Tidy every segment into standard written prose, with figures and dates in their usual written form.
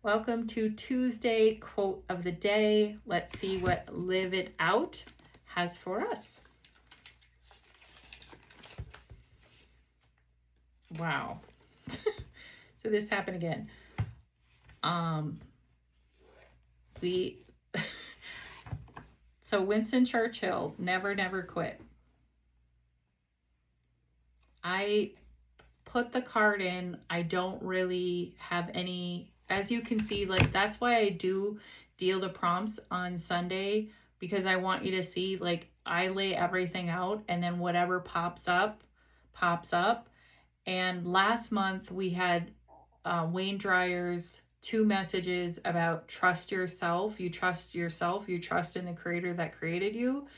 Welcome to Tuesday quote of the day. Let's see what Live It Out has for us. Wow. So this happened again. So Winston Churchill, never quit. I put the card in. I don't really have any, as you can see, like that's why I do deal the prompts on Sunday, because I want you to see, like, I lay everything out and then whatever pops up. And last month we had Wayne Dryer's 2 messages about trust yourself. You trust yourself. You trust in the creator that created you.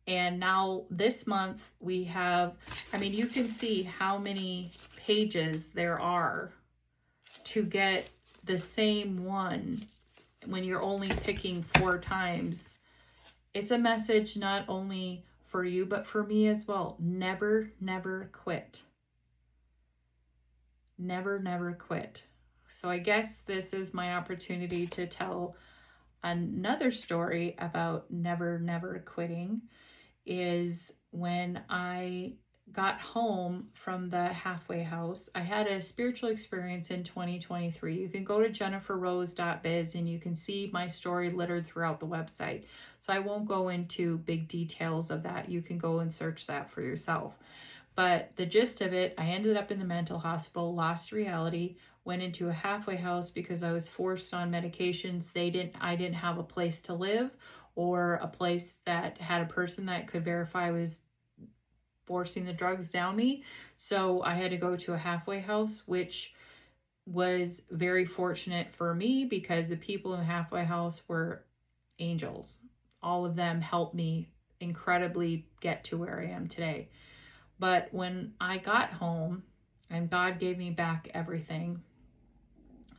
And now this month we have, you can see how many pages there are to get the same one when you're only picking 4 times. It's a message not only for you, but for me as well. Never quit. Never quit. So I guess this is my opportunity to tell another story about never quitting. Is when I got home from the halfway house. I had a spiritual experience in 2023. You can go to jenniferrose.biz and you can see my story littered throughout the website. So I won't go into big details of that. You can go and search that for yourself. But the gist of it, I ended up in the mental hospital, lost reality, went into a halfway house because I was forced on medications. I didn't have a place to live or a place that had a person that could verify was forcing the drugs down me. So I had to go to a halfway house, which was very fortunate for me because the people in the halfway house were angels. All of them helped me incredibly get to where I am today. But when I got home and God gave me back everything,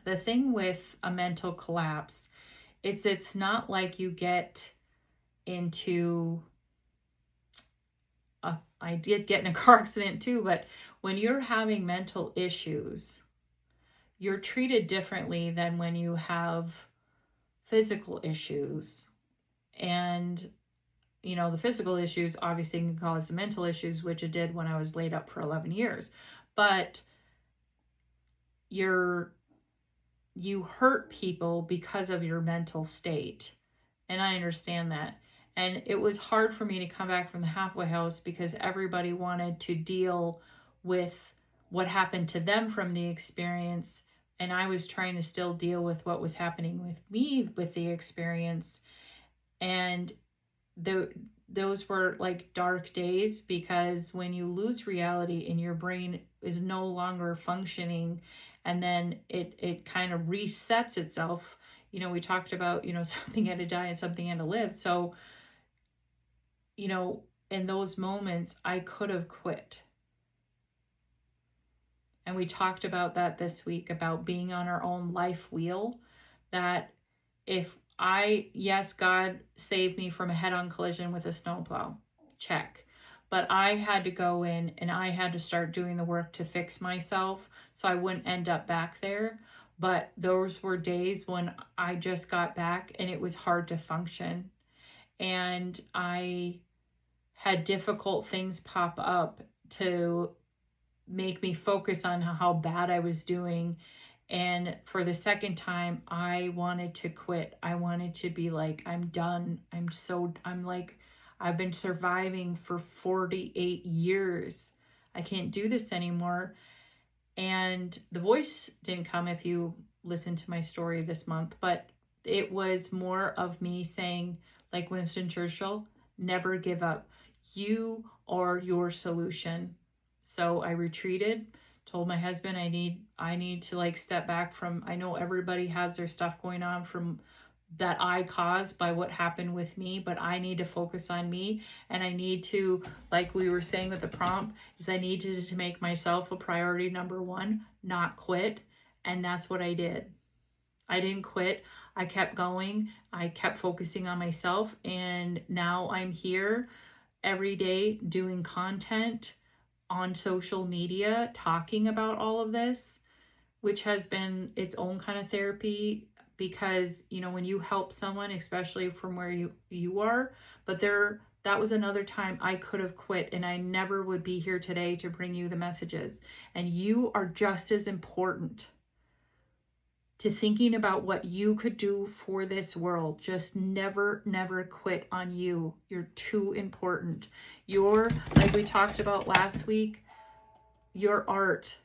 the thing with a mental collapse, it's not like you get into I did get in a car accident too, but when you're having mental issues, you're treated differently than when you have physical issues. And the physical issues obviously can cause the mental issues, which it did when I was laid up for 11 years. But you hurt people because of your mental state. And I understand that. And it was hard for me to come back from the halfway house because everybody wanted to deal with what happened to them from the experience. And I was trying to still deal with what was happening with me with the experience. And those were like dark days, because when you lose reality and your brain is no longer functioning, and then it kind of resets itself. We talked about, something had to die and something had to live. So, in those moments, I could have quit. And we talked about that this week, about being on our own life wheel, that yes, God saved me from a head-on collision with a snowplow. Check. But I had to go in and I had to start doing the work to fix myself so I wouldn't end up back there. But those were days when I just got back and it was hard to function. And I had difficult things pop up to make me focus on how bad I was doing. And for the second time, I wanted to quit. I wanted to be like, I'm done. I've been surviving for 48 years. I can't do this anymore. And the voice didn't come if you listened to my story this month, but it was more of me saying, like Winston Churchill, never give up. You are your solution. So I retreated, told my husband I need to step back from, I know everybody has their stuff going on from that I caused by what happened with me, but I need to focus on me. And I need to, like we were saying with the prompt, is I needed to make myself a priority number 1, not quit. And that's what I did. I didn't quit. I kept going. I kept focusing on myself. And now I'm here every day doing content on social media, talking about all of this. which has been its own kind of therapy, because, you know, when you help someone, especially from where you are, but that was another time I could have quit, and I never would be here today to bring you the messages. And you are just as important to thinking about what you could do for this world. Just never, never quit on you. You're too important. Like we talked about last week, your art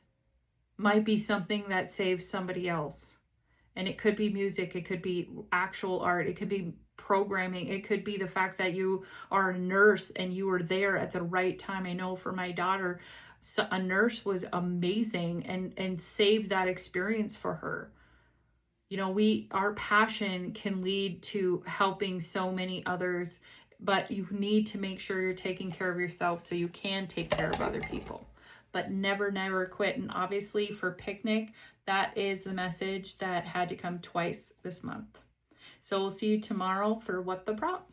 might be something that saves somebody else. And it could be music, it could be actual art, it could be programming, it could be the fact that you are a nurse and you were there at the right time. I know for my daughter, a nurse was amazing and saved that experience for her. You know, our passion can lead to helping so many others, but you need to make sure you're taking care of yourself so you can take care of other people. But never, never quit. And obviously for Picnic, that is the message that had to come twice this month. So we'll see you tomorrow for What the Prop.